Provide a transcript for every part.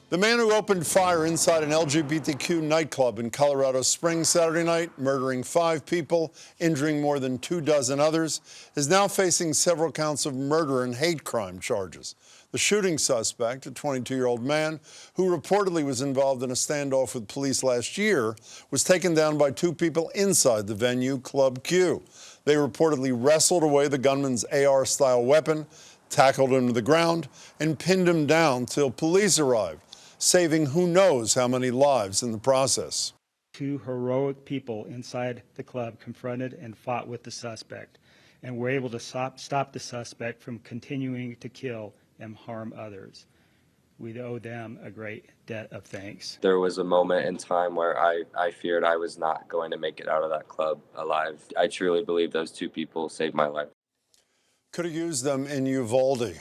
The man who opened fire inside an LGBTQ nightclub in Colorado Springs Saturday night, murdering 5 people, injuring more than 24 others, is now facing several counts of murder and hate crime charges. The shooting suspect, a 22-year-old man who reportedly was involved in a standoff with police last year, was taken down by 2 people inside the venue, Club Q. They reportedly wrestled away the gunman's AR-style weapon, tackled him to the ground, and pinned him down till police arrived, saving who knows how many lives in the process. 2 heroic people inside the club confronted and fought with the suspect and were able to stop the suspect from continuing to kill and harm others. We owe them a great debt of thanks. There was a moment in time where I feared I was not going to make it out of that club alive. I truly believe those 2 people saved my life. Could have used them in Uvalde.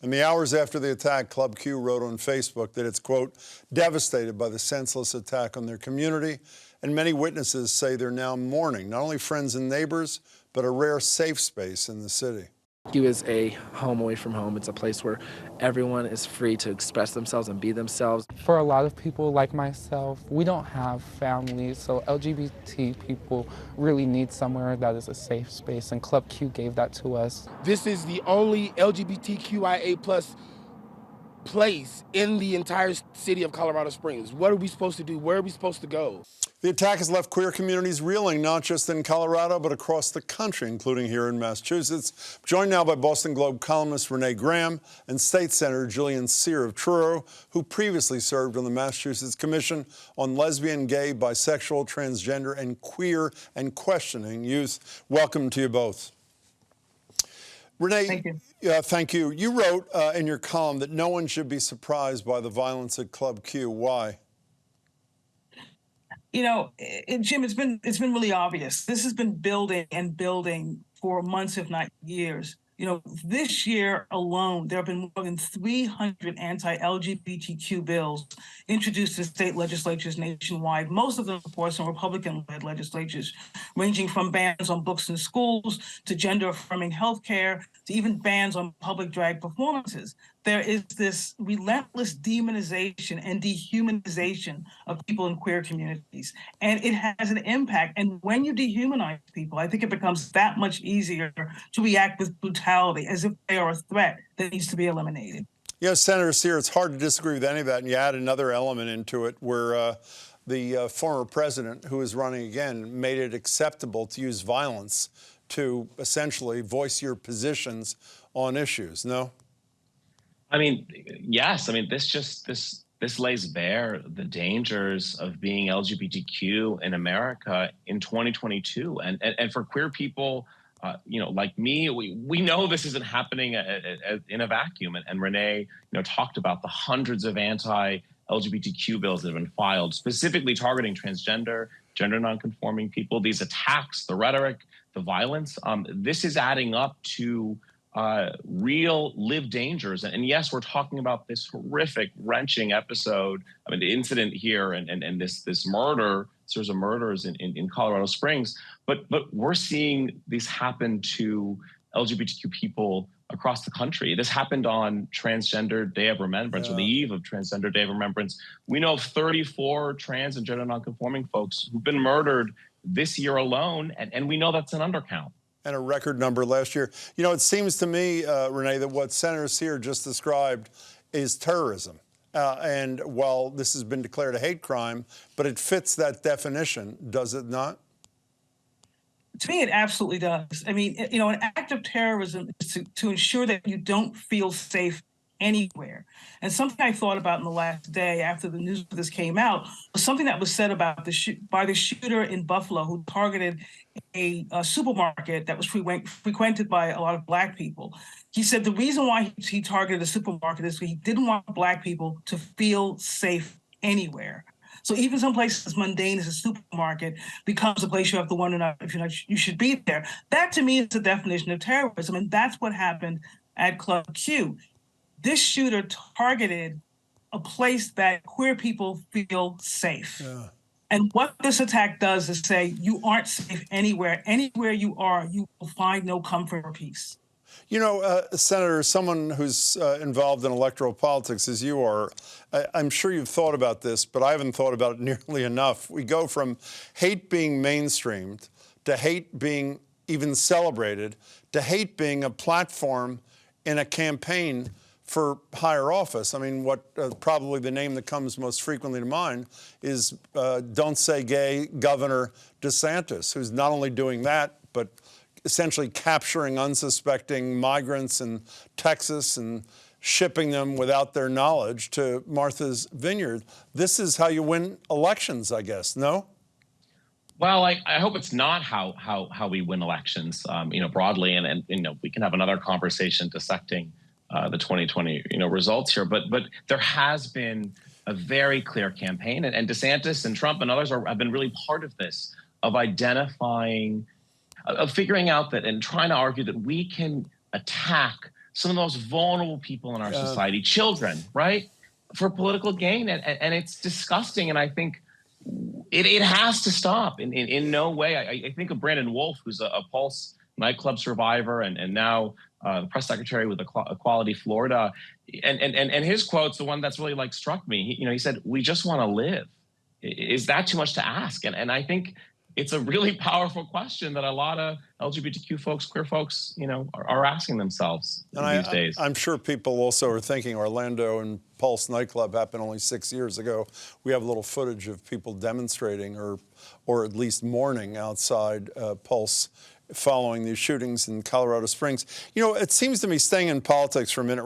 In the hours after the attack, Club Q wrote on Facebook that it's, quote, devastated by the senseless attack on their community, and many witnesses say they're now mourning not only friends and neighbors, but a rare safe space in the city. Q is a home away from home. It's a place where everyone is free to express themselves and be themselves. For a lot of people like myself, we don't have families, so LGBT people really need somewhere that is a safe space, and Club Q gave that to us. This is the only LGBTQIA+ place in the entire city of Colorado Springs. What are we supposed to do? Where are we supposed to go? The attack has left queer communities reeling, not just in Colorado, but across the country, including here in Massachusetts. Joined now by Boston Globe columnist Renée Graham and State Senator Julian of Truro, who previously served on the Massachusetts Commission on Lesbian, Gay, Bisexual, Transgender, and Queer and Questioning Youth. Welcome to you both. Renée, thank you. Thank you. You wrote in your column that no one should be surprised by the violence at Club Q. Why? You know, Jim, it's been really obvious. This has been building and building for months, if not years. You know, this year alone, there have been more than 300 anti-LGBTQ bills introduced in state legislatures nationwide, most of them, of course, in Republican-led legislatures, ranging from bans on books in schools to gender-affirming health care to even bans on public drag performances. There is this relentless demonization and dehumanization of people in queer communities, and it has an impact. And when you dehumanize people, I think it becomes that much easier to react with brutality, as if they are a threat that needs to be eliminated. Yeah, Senator Sear, it's hard to disagree with any of that, and you add another element into it where the former president, who is running again, made it acceptable to use violence to essentially voice your positions on issues, no? I mean, yes. I mean, this lays bare the dangers of being LGBTQ in America in 2022, and for queer people, you know, like me, we know this isn't happening in a vacuum. And Renée, you know, talked about the hundreds of anti-LGBTQ bills that have been filed, specifically targeting transgender, gender nonconforming people. These attacks, the rhetoric, the violence, this is adding up to real lived dangers. And yes, we're talking about this horrific, wrenching episode. I mean, the incident here and this murder, series of murders in Colorado Springs, but we're seeing this happen to LGBTQ people across the country. This happened on Transgender Day of Remembrance, or the eve of Transgender Day of Remembrance. We know of 34 trans and gender nonconforming folks who've been murdered this year alone, and we know that's an undercount. And a record number last year. You know, it seems to me, Renée, that what Senator Sear just described is terrorism. And while this has been declared a hate crime, but it fits that definition, does it not? To me, it absolutely does. I mean, you know, an act of terrorism is to ensure that you don't feel safe anywhere. And something I thought about in the last day after the news of this came out was something that was said about by the shooter in Buffalo who targeted a supermarket that was frequented by a lot of Black people. He said the reason why he targeted a supermarket is he didn't want Black people to feel safe anywhere. So even some place as mundane as a supermarket becomes a place you have to wonder if you should be there. That to me is the definition of terrorism, and that's what happened at Club Q. This shooter targeted a place that queer people feel safe. Yeah. And what this attack does is say, you aren't safe anywhere. Anywhere you are, you will find no comfort or peace. You know, Senator, someone who's involved in electoral politics as you are, I'm sure you've thought about this, but I haven't thought about it nearly enough. We go from hate being mainstreamed to hate being even celebrated to hate being a platform in a campaign for higher office. I mean, what probably the name that comes most frequently to mind is Don't Say Gay Governor DeSantis, who's not only doing that, but essentially capturing unsuspecting migrants in Texas and shipping them without their knowledge to Martha's Vineyard. This is how you win elections, I guess, no? Well, I hope it's not how we win elections, broadly, and we can have another conversation dissecting the 2020 results here. But there has been a very clear campaign, and DeSantis and Trump and others have been really part of this, of identifying, of figuring out that and trying to argue that we can attack some of the most vulnerable people in our society, children, right, for political gain. And it's disgusting. And I think it has to stop in no way. I think of Brandon Wolf, who's a Pulse nightclub survivor and now the press secretary with Equality Florida. And his quote's the one that's really struck me. He said, "We just want to live." Is that too much to ask? And I think it's a really powerful question that a lot of LGBTQ folks, queer folks, are asking themselves these days. I'm sure people also are thinking Orlando and Pulse nightclub happened only 6 years ago. We have a little footage of people demonstrating or at least mourning outside Pulse following these shootings in Colorado Springs. It seems to me, staying in politics for a minute,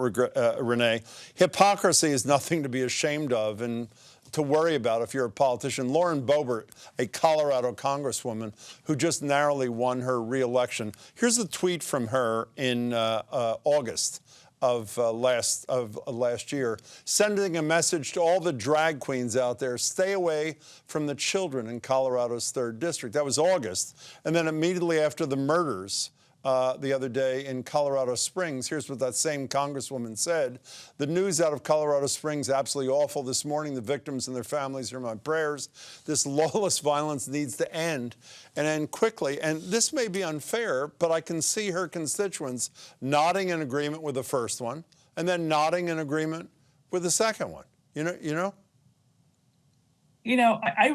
Renee, hypocrisy is nothing to be ashamed of and to worry about if you're a politician. Lauren Boebert, a Colorado congresswoman who just narrowly won her re-election. Here's a tweet from her in August of last year, sending a message to all the drag queens out there: stay away from the children in Colorado's 3rd District. That was August. And then immediately after the murders the other day in Colorado Springs, here's what that same congresswoman said: "The news out of Colorado Springs, absolutely awful this morning. The victims and their families are in my prayers. This lawless violence needs to end and end quickly." And this may be unfair, but I can see her constituents nodding in agreement with the first one and then nodding in agreement with the second one. I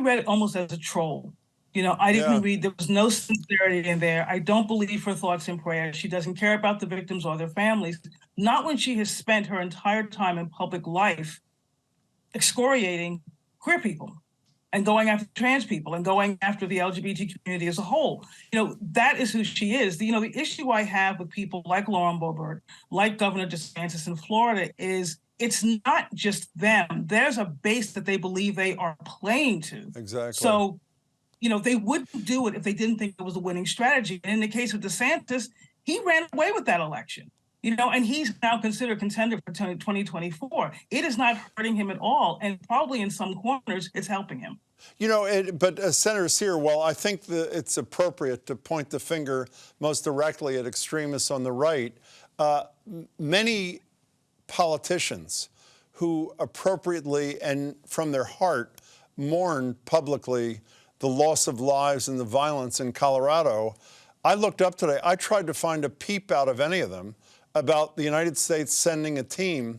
read it almost as a troll. I didn't read, there was no sincerity in there. I don't believe her thoughts and prayers. She doesn't care about the victims or their families, not when she has spent her entire time in public life excoriating queer people and going after trans people and going after the LGBT community as a whole. That is who she is. The issue I have with people like Lauren Boebert, like Governor DeSantis in Florida, is it's not just them. There's a base that they believe they are playing to. Exactly. So, they wouldn't do it if they didn't think it was a winning strategy. And in the case of DeSantis, he ran away with that election, and he's now considered contender for 2024. It is not hurting him at all. And probably in some corners, it's helping him. But Senator Sear, while I think it's appropriate to point the finger most directly at extremists on the right, many politicians who appropriately and from their heart mourn publicly the loss of lives and the violence in Colorado, I looked up today, I tried to find a peep out of any of them about the United States sending a team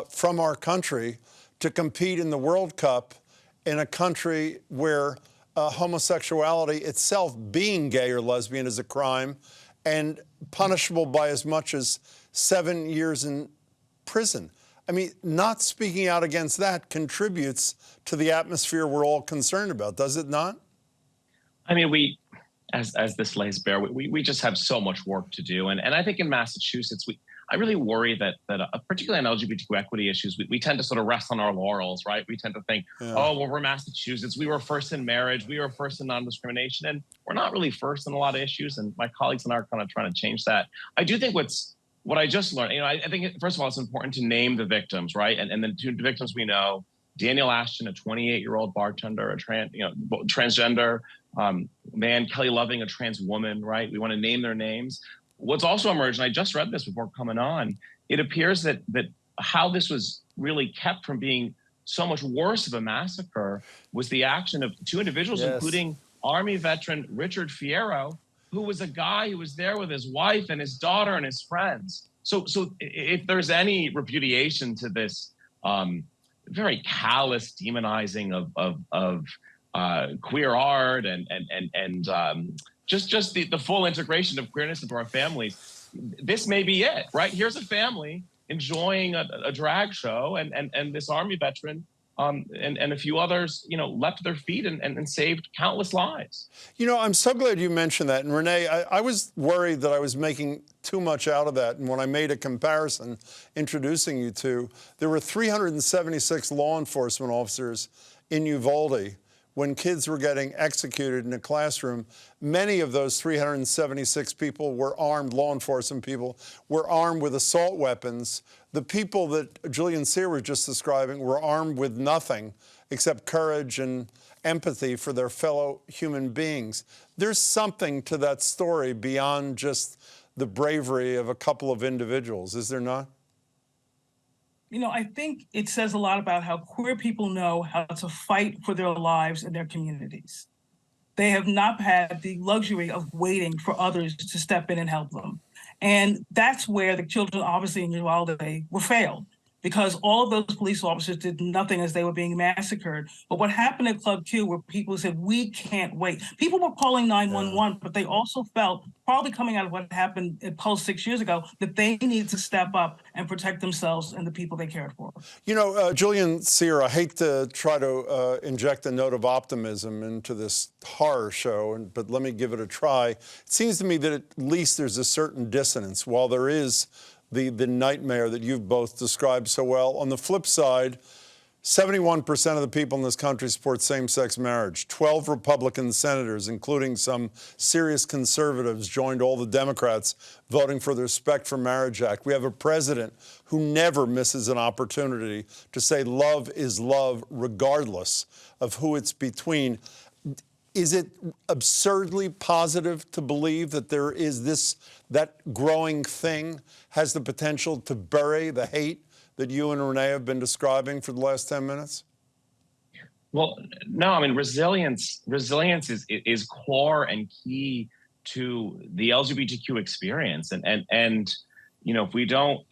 from our country to compete in the World Cup in a country where homosexuality itself, being gay or lesbian, is a crime and punishable by as much as 7 years in prison. I mean, not speaking out against that contributes to the atmosphere we're all concerned about, does it not? I mean, as this lays bare, we just have so much work to do. And I think in Massachusetts, I really worry that particularly on LGBTQ equity issues, we tend to sort of rest on our laurels, right? We tend to think, we're Massachusetts. We were first in marriage. We were first in non-discrimination. And we're not really first in a lot of issues. And my colleagues and I are kind of trying to change that. I do think what I just learned, I think, first of all, it's important to name the victims, right? And then the victims we know: Daniel Ashton, a 28-year-old bartender, a transgender man; Kelly Loving, a trans woman, right? We want to name their names. What's also emerged, and I just read this before coming on, it appears that how this was really kept from being so much worse of a massacre was the action of 2 individuals, including Army veteran Richard Fierro, who was a guy who was there with his wife and his daughter and his friends. So if there's any repudiation to this very callous demonizing of queer art and just the full integration of queerness into our families, this may be it, right? Here's a family enjoying a drag show, and this Army veteran and a few others, leapt to their feet and saved countless lives. I'm so glad you mentioned that. And Renee, I was worried that I was making too much out of that. And when I made a comparison introducing you two, there were 376 law enforcement officers in Uvalde when kids were getting executed in a classroom. Many of those 376 people were armed, law enforcement people, were armed with assault weapons. The people that Julian Sear was just describing were armed with nothing except courage and empathy for their fellow human beings. There's something to that story beyond just the bravery of a couple of individuals, is there not? I think it says a lot about how queer people know how to fight for their lives and their communities. They have not had the luxury of waiting for others to step in and help them. And that's where the children, obviously, in Uvalde were failed, because all of those police officers did nothing as they were being massacred. But what happened at Club Q, where people said, we can't wait. People were calling 911, but they also felt, probably coming out of what happened at Pulse 6 years ago, that they needed to step up and protect themselves and the people they cared for. Julian Sear, I hate to try to inject a note of optimism into this horror show, but let me give it a try. It seems to me that at least there's a certain dissonance. While there is the nightmare that you've both described so well, on the flip side, 71% of the people in this country support same-sex marriage. 12 Republican senators, including some serious conservatives, joined all the Democrats voting for the Respect for Marriage Act. We have a president who never misses an opportunity to say love is love regardless of who it's between. Is it absurdly positive to believe that there is that growing thing has the potential to bury the hate that you and Renee have been describing for the last 10 minutes? Well, no, I mean, resilience is core and key to the LGBTQ experience. And if we don't,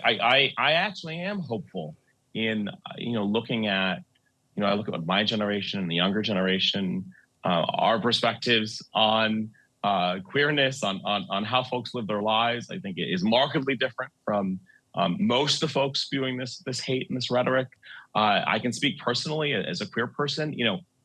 I actually am hopeful in, looking at, I look at my generation and the younger generation, our perspectives on queerness, on how folks live their lives. I think it is markedly different from most of the folks spewing this hate and this rhetoric. I can speak personally as a queer person.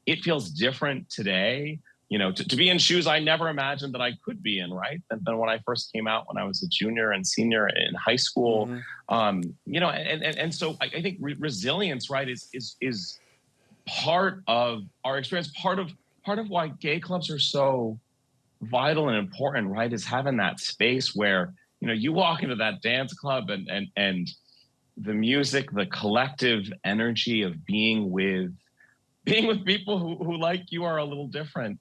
It feels different today, to be in shoes I never imagined that I could be in, right? Than when I first came out when I was a junior and senior in high school. Mm-hmm. And so I think resilience, right, is part of our experience. Part of why gay clubs are so vital and important, right, is having that space where you walk into that dance club and the music, the collective energy of being with people who like you are a little different.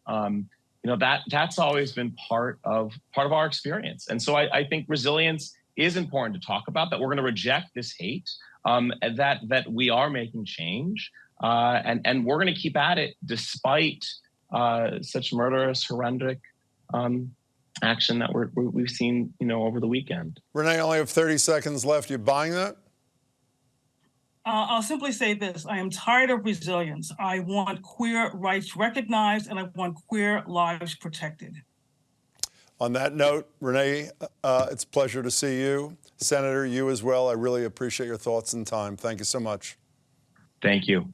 That's always been part of our experience. And so I think resilience is important to talk about, that we're going to reject this hate, that we are making change, and we're going to keep at it despite such murderous, horrific action that we've seen, over the weekend. Renee, I only have 30 seconds left. You buying that? I'll simply say this. I am tired of resilience. I want queer rights recognized, and I want queer lives protected. On that note, Renee, it's a pleasure to see you. Senator, you as well. I really appreciate your thoughts and time. Thank you so much. Thank you.